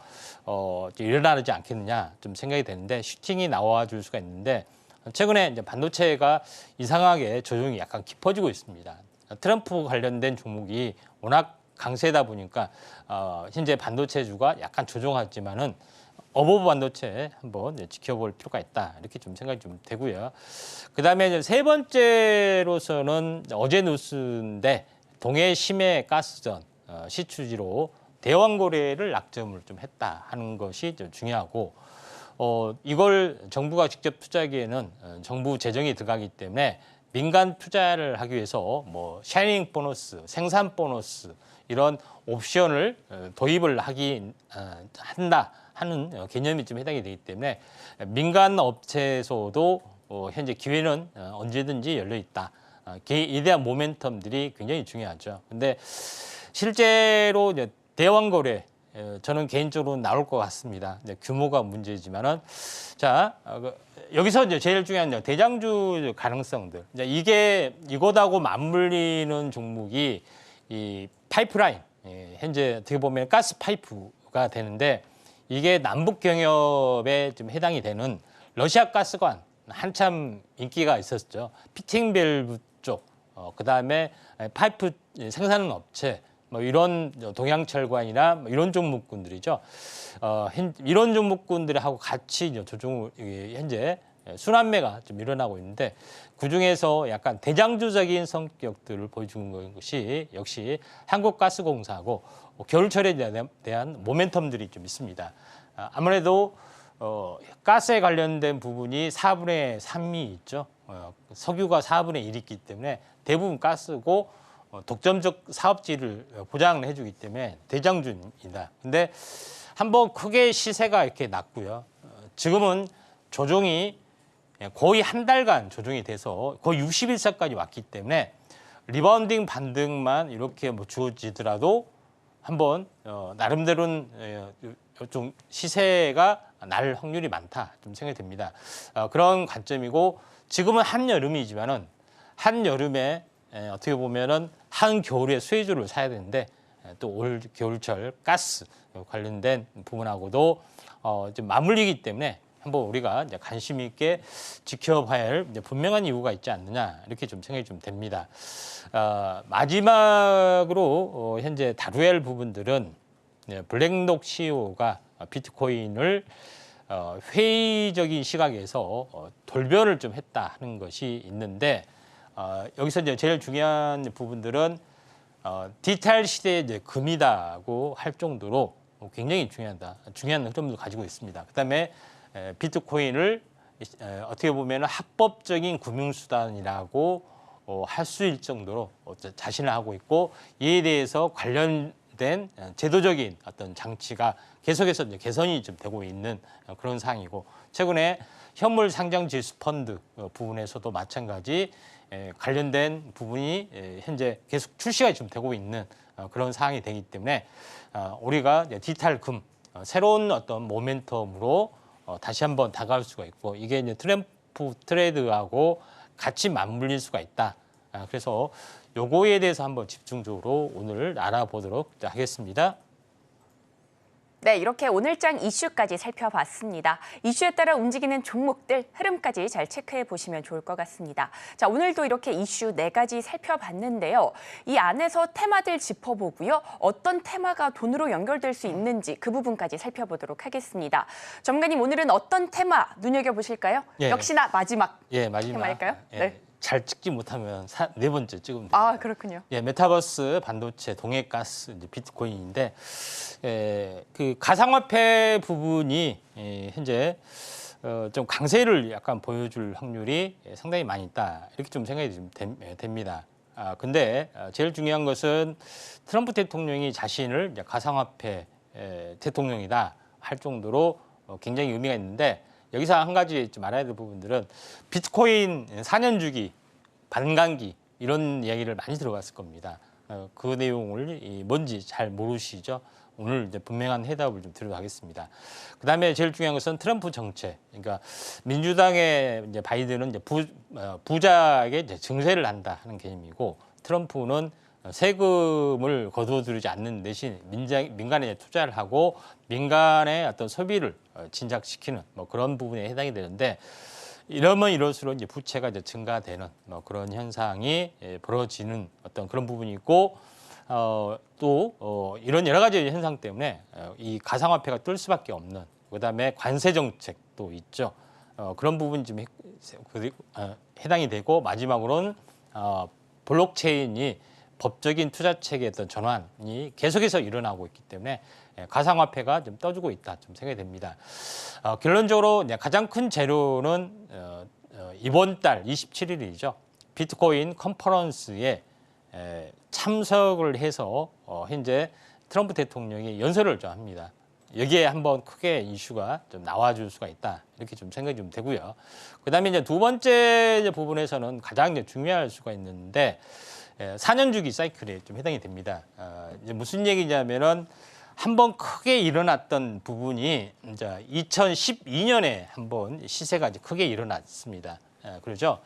일어나지 않겠느냐 좀 생각이 되는데 슈팅이 나와줄 수가 있는데 최근에 이제 반도체가 이상하게 조정이 약간 깊어지고 있습니다. 트럼프 관련된 종목이 워낙 강세다 보니까 현재 반도체주가 약간 조정하지만은 어버 반도체 한번 지켜볼 필요가 있다 이렇게 좀 생각이 좀 되고요. 그다음에 이제 세 번째로서는 어제 뉴스인데 동해 심해 가스전 시추지로 대왕 거래를 낙점을 좀 했다 하는 것이 좀 중요하고 이걸 정부가 직접 투자하기에는 정부 재정이 들어가기 때문에 민간 투자를 하기 위해서 뭐 샤이닝 보너스, 생산 보너스 이런 옵션을 도입을 한다 하는 개념이 좀 해당이 되기 때문에 민간 업체에서도 현재 기회는 언제든지 열려 있다. 이에 대한 모멘텀들이 굉장히 중요하죠. 근데 실제로 이제 대왕 거래 저는 개인적으로 나올 것 같습니다. 규모가 문제지만은 자 여기서 이제 제일 중요한 대장주 가능성들. 이제 이게 이것하고 맞물리는 종목이 이 파이프라인, 현재 어떻게 보면 가스 파이프가 되는데 이게 남북 경협에 좀 해당이 되는 러시아 가스관 한참 인기가 있었죠. 피팅 밸브 쪽, 그다음에 파이프 생산하는 업체, 뭐 이런 동양철관이나 뭐 이런 종목군들이죠. 이런 종목군들하고 같이 이제 조종을 현재 순환매가 좀 일어나고 있는데 그중에서 약간 대장주적인 성격들을 보여주는 것이 역시 한국가스공사하고 겨울철에 대한 모멘텀들이 좀 있습니다. 아무래도 가스에 관련된 부분이 4분의 3이 있죠. 석유가 4분의 1이 있기 때문에 대부분 가스고 독점적 사업지를 보장을 해주기 때문에 대장주입니다. 근데 한번 크게 시세가 이렇게 났고요. 지금은 조정이 거의 한 달간 조정이 돼서 거의 60일선까지 왔기 때문에 리바운딩 반등만 이렇게 뭐 주어지더라도 한번 나름대로는 좀 시세가 날 확률이 많다 좀 생각이 됩니다. 그런 관점이고 지금은 한여름이지만은 한여름에 어떻게 보면은 한겨울에 수혜주를 사야 되는데 또 올 겨울철 가스 관련된 부분하고도 좀 맞물리기 때문에 한번 우리가 이제 관심 있게 지켜봐야 할 이제 분명한 이유가 있지 않느냐 이렇게 좀 생각이 좀 됩니다. 마지막으로 현재 다루어야 할 부분들은 블랙록 CEO가 비트코인을 회의적인 시각에서 돌변을 좀 했다 하는 것이 있는데 여기서 이제 제일 중요한 부분들은 디지털 시대의 이제 금이다고 할 정도로 굉장히 중요한 흐름도 가지고 있습니다. 그다음에 비트코인을 어떻게 보면 합법적인 금융수단이라고 할 수 있을 정도로 자신을 하고 있고 이에 대해서 관련된 제도적인 어떤 장치가 계속해서 이제 개선이 좀 되고 있는 그런 상황이고 최근에 현물 상장 지수 펀드 부분에서도 마찬가지 관련된 부분이 현재 계속 출시가 좀 되고 있는 그런 상황이 되기 때문에 우리가 디지털 금 새로운 어떤 모멘텀으로 다시 한번 다가올 수가 있고 이게 이제 트램프 트레이드하고 같이 맞물릴 수가 있다. 그래서 요거에 대해서 한번 집중적으로 오늘 알아보도록 하겠습니다. 네, 이렇게 오늘장 이슈까지 살펴봤습니다. 이슈에 따라 움직이는 종목들 흐름까지 잘 체크해 보시면 좋을 것 같습니다. 자, 오늘도 이렇게 이슈 4가지 살펴봤는데요. 이 안에서 테마들 짚어보고요. 어떤 테마가 돈으로 연결될 수 있는지 그 부분까지 살펴보도록 하겠습니다. 전문가님, 오늘은 어떤 테마 눈여겨보실까요? 예. 역시나 마지막 마지막 테마일까요? 예. 네. 잘 찍지 못하면 4번째 찍으면 됩니다. 아, 그렇군요. 메타버스, 반도체, 동해가스, 이제 비트코인인데 그 가상화폐 부분이 현재 좀 강세를 약간 보여줄 확률이 상당히 많이 있다 이렇게 좀 생각이 좀 됩니다. 근데 제일 중요한 것은 트럼프 대통령이 자신을 이제 가상화폐 대통령이다 할 정도로 굉장히 의미가 있는데. 여기서 한 가지 좀 알아야 될 부분들은 비트코인 4년 주기, 반감기 이런 이야기를 많이 들어봤을 겁니다. 그 내용을 뭔지 잘 모르시죠? 오늘 이제 분명한 해답을 좀 드리도록 하겠습니다. 그다음에 제일 중요한 것은 트럼프 정책. 그러니까 민주당의 이제 바이든은 이제 부자에게 이제 증세를 한다 하는 개념이고 트럼프는 세금을 거두어들이지 않는 대신 민간에 투자를 하고 민간의 어떤 소비를 진작시키는 뭐 그런 부분에 해당이 되는데 이러면 이럴수록 이제 부채가 이제 증가되는 뭐 그런 현상이 벌어지는 어떤 그런 부분이 있고 또 이런 여러 가지 현상 때문에 이 가상화폐가 뜰 수밖에 없는 그다음에 관세 정책도 있죠. 그런 부분이 좀 해당이 되고 마지막으로는 블록체인이 법적인 투자 체계의 어떤 전환이 계속해서 일어나고 있기 때문에 가상화폐가 좀 떠주고 있다 좀 생각이 됩니다. 결론적으로 가장 큰 재료는 이번 달 27일이죠. 비트코인 컨퍼런스에 참석을 해서 현재 트럼프 대통령이 연설을 좀 합니다. 여기에 한번 크게 이슈가 좀 나와줄 수가 있다 이렇게 좀 생각이 좀 되고요. 그다음에 이제 두 번째 부분에서는 가장 이제 중요할 수가 있는데 4년 주기 사이클에 좀 해당이 됩니다. 이제 무슨 얘기냐면은 한번 크게 일어났던 부분이 이제 2012년에 한번 시세가 이제 크게 일어났습니다. 그렇죠?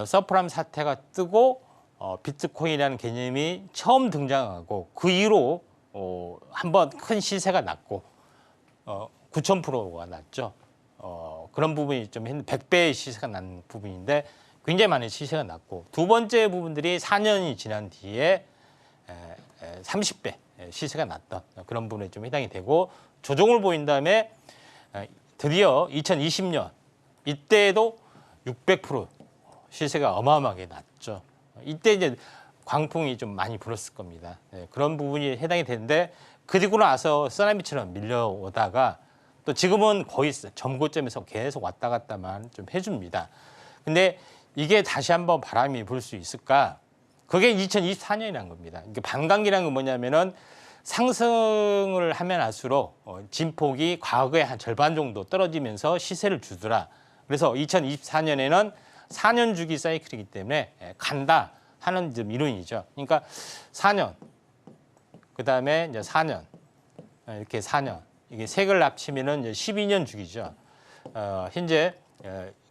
서프라임 사태가 뜨고 비트코인이라는 개념이 처음 등장하고 그 이후로 한번 큰 시세가 났고 9,000%가 났죠. 그런 부분이 좀 100배의 시세가 난 부분인데 굉장히 많은 시세가 났고 두 번째 부분들이 4년이 지난 뒤에 30배 시세가 났던 그런 부분에 좀 해당이 되고 조정을 보인 다음에 드디어 2020년 이때도 600% 시세가 어마어마하게 났죠. 이때 이제 광풍이 좀 많이 불었을 겁니다. 그런 부분이 해당이 되는데 그리고 나서 쓰나미처럼 밀려오다가 또 지금은 거의 점고점에서 계속 왔다 갔다만 좀 해줍니다. 근데 이게 다시 한번 바람이 불 수 있을까? 그게 2024년이라는 겁니다. 이게 반감기라는 건 뭐냐면은 상승을 하면 할수록 진폭이 과거의 한 절반 정도 떨어지면서 시세를 주더라. 그래서 2024년에는 4년 주기 사이클이기 때문에 간다 하는 좀 이론이죠. 그러니까 4년, 그 다음에 이제 4년, 이렇게 4년. 이게 색을 합치면은 이제 12년 주기죠. 현재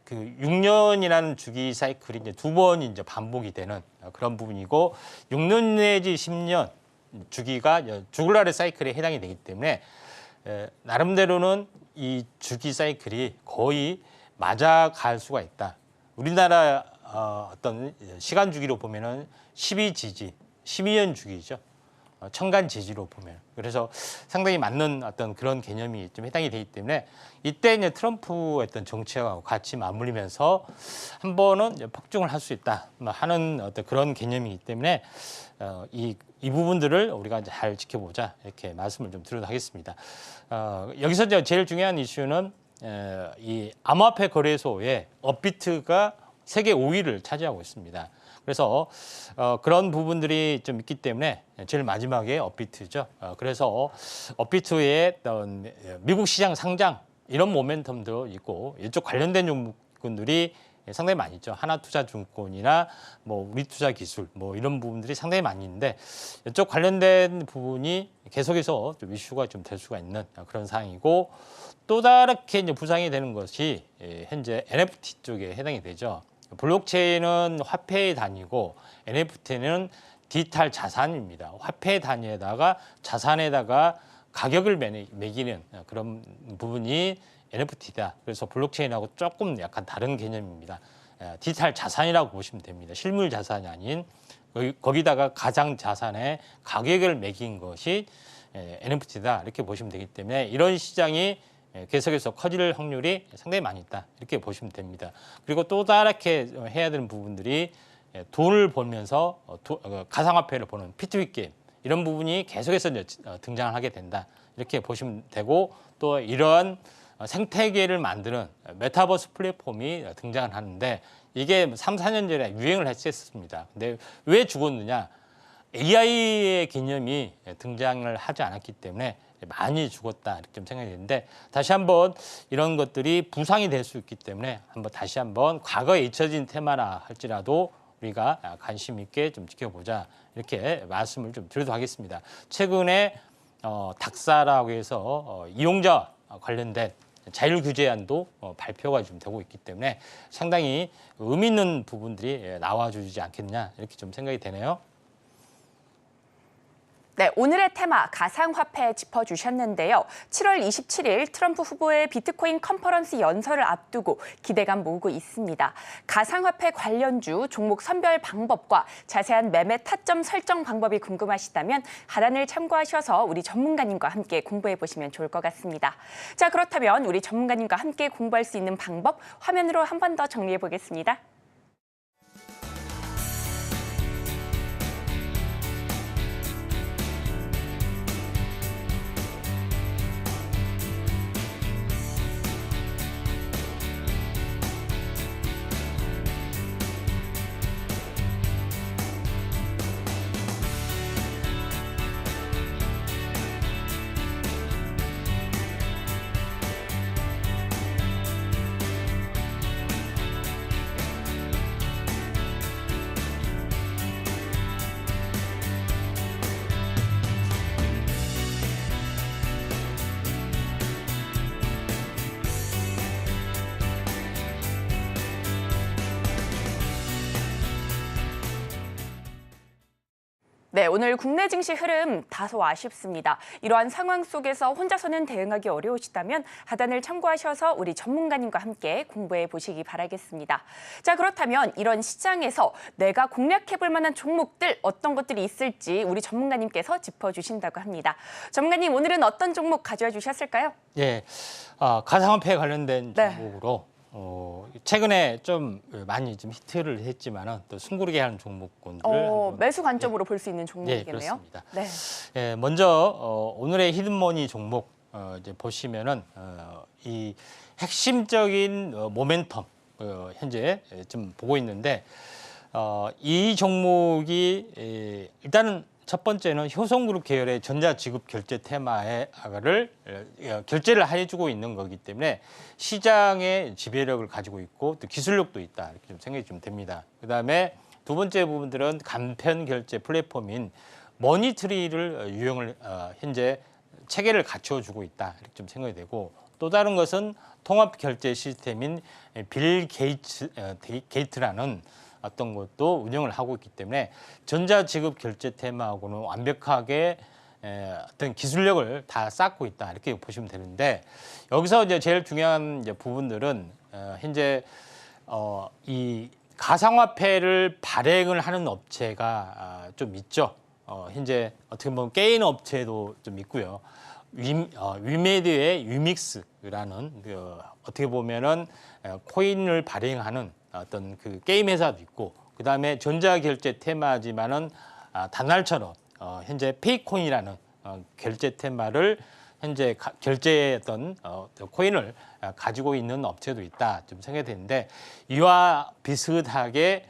그 6년이라는 주기 사이클이 이제 두 번이 이제 반복이 되는 그런 부분이고 6년 내지 10년 주기가 주글라르 사이클에 해당이 되기 때문에 나름대로는 이 주기 사이클이 거의 맞아갈 수가 있다. 우리나라 어떤 시간 주기로 보면은 12지지, 12년 주기죠. 천간 지지로 보면. 그래서 상당히 맞는 어떤 그런 개념이 좀 해당이 되기 때문에 이때 이제 트럼프의 어떤 정책하고 같이 맞물리면서 한 번은 폭증을 할 수 있다 하는 어떤 그런 개념이기 때문에 이 부분들을 우리가 잘 지켜보자 이렇게 말씀을 좀 드리도록 하겠습니다. 여기서 이제 제일 중요한 이슈는 이 암호화폐 거래소의 업비트가 세계 5위를 차지하고 있습니다. 그래서 그런 부분들이 좀 있기 때문에 제일 마지막에 업비트죠. 그래서 업비트의 어떤 미국 시장 상장 이런 모멘텀도 있고 이쪽 관련된 종목군들이 상당히 많이 있죠. 하나투자증권이나 뭐 우리투자기술 뭐 이런 부분들이 상당히 많이 있는데 이쪽 관련된 부분이 계속해서 좀 이슈가 좀 될 수가 있는 그런 상황이고 또 다르게 이제 부상이 되는 것이 현재 NFT 쪽에 해당이 되죠. 블록체인은 화폐의 단위고 NFT는 디지털 자산입니다. 화폐의 단위에다가 자산에다가 가격을 매기는 그런 부분이 NFT다. 그래서 블록체인하고 조금 약간 다른 개념입니다. 디지털 자산이라고 보시면 됩니다. 실물 자산이 아닌 거기다가 가상 자산의 가격을 매긴 것이 NFT다. 이렇게 보시면 되기 때문에 이런 시장이 계속해서 커질 확률이 상당히 많이 있다. 이렇게 보시면 됩니다. 그리고 또 다르게 해야 되는 부분들이 돈을 벌면서 가상화폐를 보는 P2P 게임 이런 부분이 계속해서 등장을 하게 된다. 이렇게 보시면 되고 또 이러한 생태계를 만드는 메타버스 플랫폼이 등장을 하는데 이게 3, 4년 전에 유행을 했었습니다. 근데 왜 죽었느냐? AI의 개념이 등장을 하지 않았기 때문에 많이 죽었다 이렇게 좀 생각이 되는데 다시 한번 이런 것들이 부상이 될 수 있기 때문에 다시 한번 과거에 잊혀진 테마나 할지라도 우리가 관심 있게 좀 지켜보자 이렇게 말씀을 좀 드리도록 하겠습니다. 최근에 닥사라고 해서 이용자 관련된 자율규제안도 발표가 좀 되고 있기 때문에 상당히 의미 있는 부분들이 나와주지 않겠냐 이렇게 좀 생각이 되네요. 네, 오늘의 테마 가상화폐 짚어주셨는데요. 7월 27일 트럼프 후보의 비트코인 컨퍼런스 연설을 앞두고 기대감 모으고 있습니다. 가상화폐 관련주 종목 선별 방법과 자세한 매매 타점 설정 방법이 궁금하시다면 하단을 참고하셔서 우리 전문가님과 함께 공부해보시면 좋을 것 같습니다. 자, 그렇다면 우리 전문가님과 함께 공부할 수 있는 방법 화면으로 한 번 더 정리해보겠습니다. 네, 오늘 국내 증시 흐름 다소 아쉽습니다. 이러한 상황 속에서 혼자서는 대응하기 어려우시다면 하단을 참고하셔서 우리 전문가님과 함께 공부해 보시기 바라겠습니다. 자, 그렇다면 이런 시장에서 내가 공략해볼 만한 종목들 어떤 것들이 있을지 우리 전문가님께서 짚어주신다고 합니다. 전문가님, 오늘은 어떤 종목 가져와 주셨을까요? 예, 가상화폐 관련된 네. 종목으로 최근에 좀 많이 좀 히트를 했지만은 또 숨고르게 하는 종목군들을 한번 매수 관점으로 볼 수 있는 예, 종목이겠네요. 그렇습니다. 네. 예, 먼저 오늘의 히든머니 종목 이제 보시면은 이 핵심적인 모멘텀 현재 좀 보고 있는데 이 종목이 일단은 첫 번째는 효성그룹 계열의 전자지급 결제 테마를 결제를 해주고 있는 거기 때문에 시장의 지배력을 가지고 있고 또 기술력도 있다 이렇게 좀 생각이 좀 됩니다. 그다음에 두 번째 부분들은 간편 결제 플랫폼인 머니트리를 유형을 현재 체계를 갖춰주고 있다 이렇게 좀 생각이 되고 또 다른 것은 통합 결제 시스템인 빌 게이트라는 어떤 것도 운영을 하고 있기 때문에 전자지급 결제 테마하고는 완벽하게 어떤 기술력을 다 쌓고 있다 이렇게 보시면 되는데 여기서 이제 제일 중요한 이제 부분들은 현재 이 가상화폐를 발행을 하는 업체가 좀 있죠. 현재 어떻게 보면 게임 업체도 좀 있고요. 위메드의 위믹스라는 어떻게 보면은 코인을 발행하는 어떤 그 게임 회사도 있고 그다음에 전자결제 테마지만은 단날처럼 현재 페이코인이라는 결제 테마를 현재 결제의 어떤 코인을 가지고 있는 업체도 있다 좀 생각이 되는데 이와 비슷하게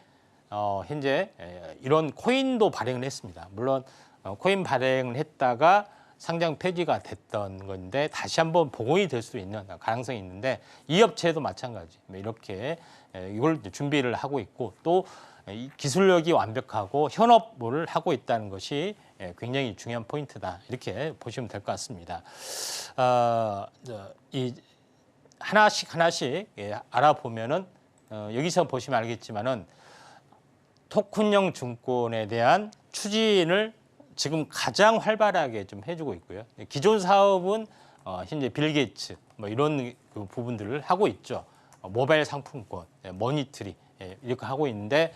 현재 이런 코인도 발행을 했습니다. 물론 코인 발행을 했다가 상장 폐지가 됐던 건데 다시 한번 복원이 될 수 있는 가능성이 있는데 이 업체도 마찬가지 이렇게 이걸 준비를 하고 있고 또 기술력이 완벽하고 현업을 하고 있다는 것이 굉장히 중요한 포인트다 이렇게 보시면 될 것 같습니다. 이 하나씩 알아보면은 여기서 보시면 알겠지만은 토큰형 증권에 대한 추진을 지금 가장 활발하게 좀 해주고 있고요. 기존 사업은 현재 빌 게이츠 뭐 이런 그 부분들을 하고 있죠. 모바일 상품권, 머니트리 이렇게 하고 있는데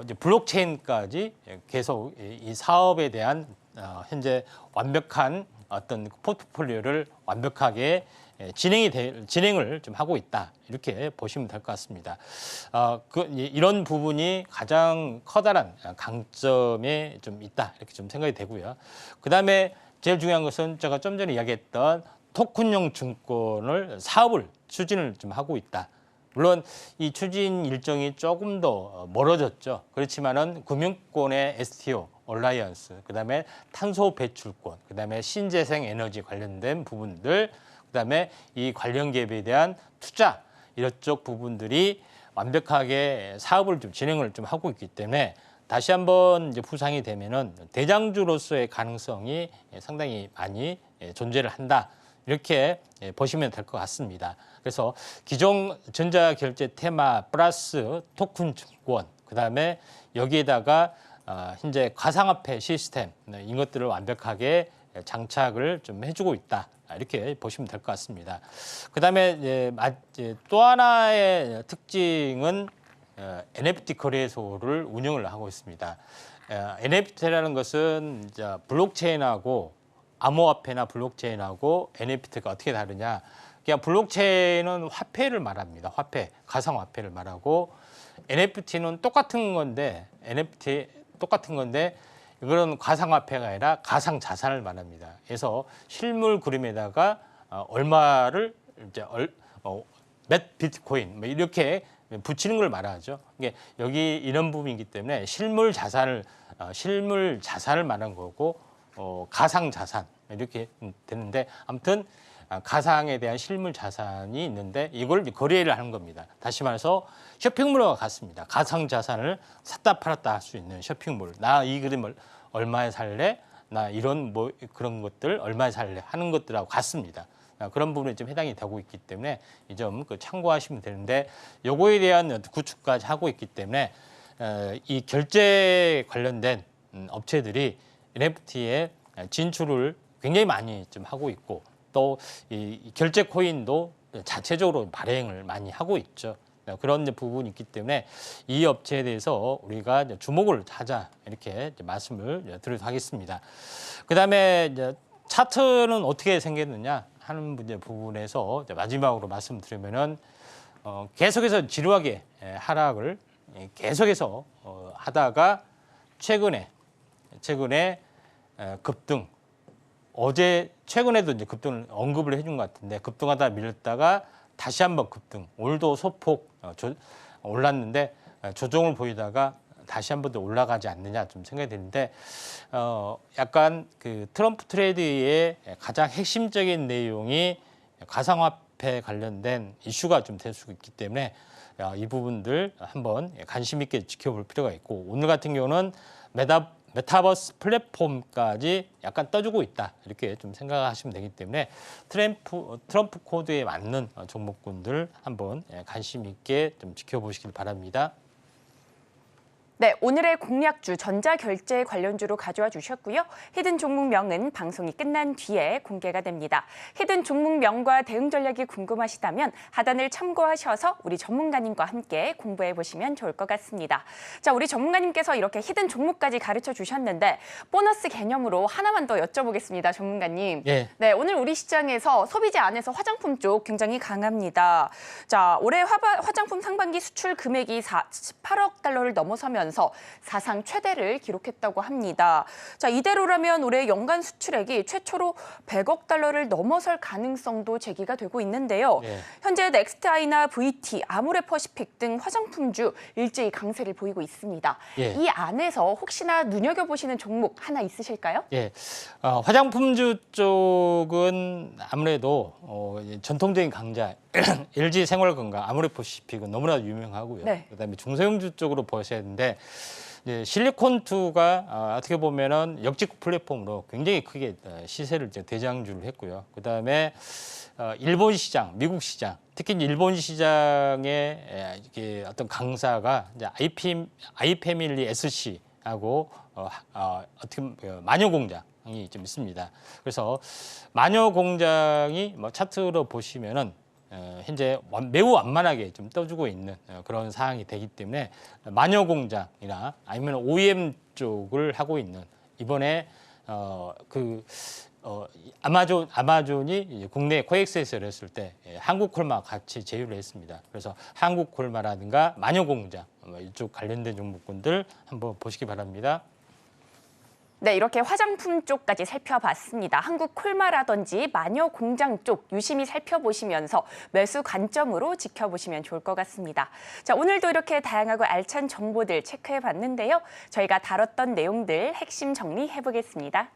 이제 블록체인까지 계속 이 사업에 대한 현재 완벽한 어떤 포트폴리오를 완벽하게 진행을 좀 하고 있다 이렇게 보시면 될 것 같습니다. 이런 부분이 가장 커다란 강점에 좀 있다 이렇게 좀 생각이 되고요. 그 다음에 제일 중요한 것은 제가 좀 전에 이야기했던 토큰형 증권을 사업을 추진을 좀 하고 있다. 물론 이 추진 일정이 조금 더 멀어졌죠. 그렇지만은 금융권의 STO, 얼라이언스, 그다음에 탄소 배출권, 그다음에 신재생 에너지 관련된 부분들, 그다음에 이 관련 기업에 대한 투자 이쪽 부분들이 완벽하게 사업을 좀 진행을 좀 하고 있기 때문에 다시 한번 이제 부상이 되면은 대장주로서의 가능성이 상당히 많이 존재를 한다. 이렇게 보시면 될 것 같습니다. 그래서 기존 전자결제 테마 플러스 토큰 증권, 그다음에 여기에다가 현재 가상화폐 시스템 이것들을 완벽하게 장착을 좀 해주고 있다. 이렇게 보시면 될 것 같습니다. 그다음에 또 하나의 특징은 NFT 거래소를 운영을 하고 있습니다. NFT라는 것은 블록체인하고 암호화폐나 블록체인하고 NFT가 어떻게 다르냐? 그냥 블록체인은 화폐를 말합니다. 화폐, 가상화폐를 말하고 NFT는 똑같은 건데 이거는 가상화폐가 아니라 가상자산을 말합니다. 그래서 실물 그림에다가 얼마를 몇 비트코인 뭐 이렇게 붙이는 걸 말하죠. 이게 여기 이런 부분이기 때문에 실물 자산을 말하는 거고 가상 자산 이렇게 되는데 아무튼 가상에 대한 실물 자산이 있는데 이걸 거래를 하는 겁니다. 다시 말해서 쇼핑몰과 같습니다. 가상 자산을 샀다 팔았다 할 수 있는 쇼핑몰. 나 이 그림을 얼마에 살래? 나 이런 뭐 그런 것들 얼마에 살래? 하는 것들하고 같습니다. 그런 부분에 좀 해당이 되고 있기 때문에 이 점 참고하시면 되는데 요거에 대한 구축까지 하고 있기 때문에 이 결제 관련된 업체들이 NFT에 진출을 굉장히 많이 좀 하고 있고 또 이 결제 코인도 자체적으로 발행을 많이 하고 있죠. 그런 부분이 있기 때문에 이 업체에 대해서 우리가 주목을 하자 이렇게 말씀을 드리도록 하겠습니다. 그다음에 차트는 어떻게 생겼느냐 하는 부분에서 마지막으로 말씀드리면은 계속해서 지루하게 하락을 계속해서 하다가 최근에 급등. 어제 최근에도 이제 급등을 언급을 해준 것 같은데 급등하다 밀렸다가 다시 한번 급등. 오늘도 소폭 올랐는데 조정을 보이다가 다시 한번 더 올라가지 않느냐 좀 생각이 드는데 약간 그 트럼프 트레이드의 가장 핵심적인 내용이 가상화폐 관련된 이슈가 좀 될 수 있기 때문에 이 부분들 한번 관심 있게 지켜볼 필요가 있고 오늘 같은 경우는 메타버스 플랫폼까지 약간 떠주고 있다 이렇게 좀 생각하시면 되기 때문에 트럼프 코드에 맞는 종목군들 한번 관심 있게 좀 지켜보시길 바랍니다. 네, 오늘의 공략주 전자결제 관련주로 가져와 주셨고요. 히든 종목명은 방송이 끝난 뒤에 공개가 됩니다. 히든 종목명과 대응 전략이 궁금하시다면 하단을 참고하셔서 우리 전문가님과 함께 공부해 보시면 좋을 것 같습니다. 자, 우리 전문가님께서 이렇게 히든 종목까지 가르쳐 주셨는데 보너스 개념으로 하나만 더 여쭤보겠습니다, 전문가님. 예. 네, 오늘 우리 시장에서 소비재 안에서 화장품 쪽 굉장히 강합니다. 자, 올해 화장품 상반기 수출 금액이 18억 달러를 넘어서면 사상 최대를 기록했다고 합니다. 자, 이대로라면 올해 연간 수출액이 최초로 100억 달러를 넘어설 가능성도 제기가 되고 있는데요. 예. 현재 넥스트아이나 VT, 아모레퍼시픽 등 화장품주 일제히 강세를 보이고 있습니다. 예. 이 안에서 혹시나 눈여겨보시는 종목 하나 있으실까요? 예, 화장품주 쪽은 아무래도 전통적인 강자 LG 생활건강, 아모레퍼시픽은 너무나 유명하고요. 네. 그다음에 중소형주 쪽으로 보셔야 되는데 실리콘2가 어떻게 보면은 역직 플랫폼으로 굉장히 크게 시세를 이제 대장주를 했고요. 그다음에 일본 시장, 미국 시장, 특히 일본 시장의 이게 어떤 강사가 이제 아이패밀리 SC하고 어떻게 마녀공장이 좀 있습니다. 그래서 마녀공장이 차트로 보시면은 현재 매우 완만하게 좀 떠주고 있는 그런 상황이 되기 때문에 마녀공장이나 아니면 OEM 쪽을 하고 있는 이번에 아마존이 이제 국내 코엑스에서 했을 때 한국콜마 같이 제휴를 했습니다. 그래서 한국콜마라든가 마녀공장 이쪽 관련된 종목군들 한번 보시기 바랍니다. 네, 이렇게 화장품 쪽까지 살펴봤습니다. 한국콜마라든지 마녀공장 쪽 유심히 살펴보시면서 매수 관점으로 지켜보시면 좋을 것 같습니다. 자, 오늘도 이렇게 다양하고 알찬 정보들 체크해봤는데요. 저희가 다뤘던 내용들 핵심 정리해보겠습니다.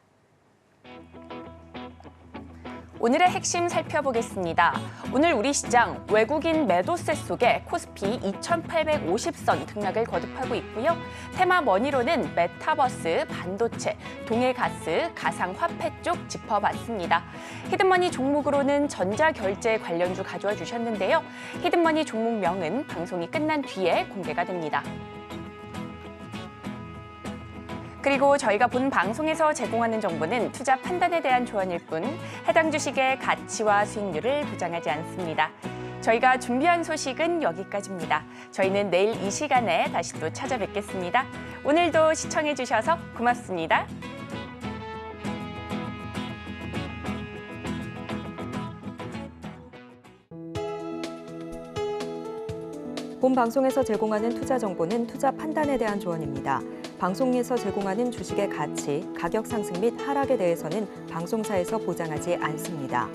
오늘의 핵심 살펴보겠습니다. 오늘 우리 시장 외국인 매도세 속에 코스피 2,850선 등락을 거듭하고 있고요. 테마 머니로는 메타버스, 반도체, 동해가스, 가상화폐 쪽 짚어봤습니다. 히든머니 종목으로는 전자결제 관련주 가져와 주셨는데요. 히든머니 종목명은 방송이 끝난 뒤에 공개가 됩니다. 그리고 저희가 본 방송에서 제공하는 정보는 투자 판단에 대한 조언일 뿐 해당 주식의 가치와 수익률을 보장하지 않습니다. 저희가 준비한 소식은 여기까지입니다. 저희는 내일 이 시간에 다시 또 찾아뵙겠습니다. 오늘도 시청해 주셔서 고맙습니다. 본 방송에서 제공하는 투자 정보는 투자 판단에 대한 조언입니다. 방송에서 제공하는 주식의 가치, 가격 상승 및 하락에 대해서는 방송사에서 보장하지 않습니다.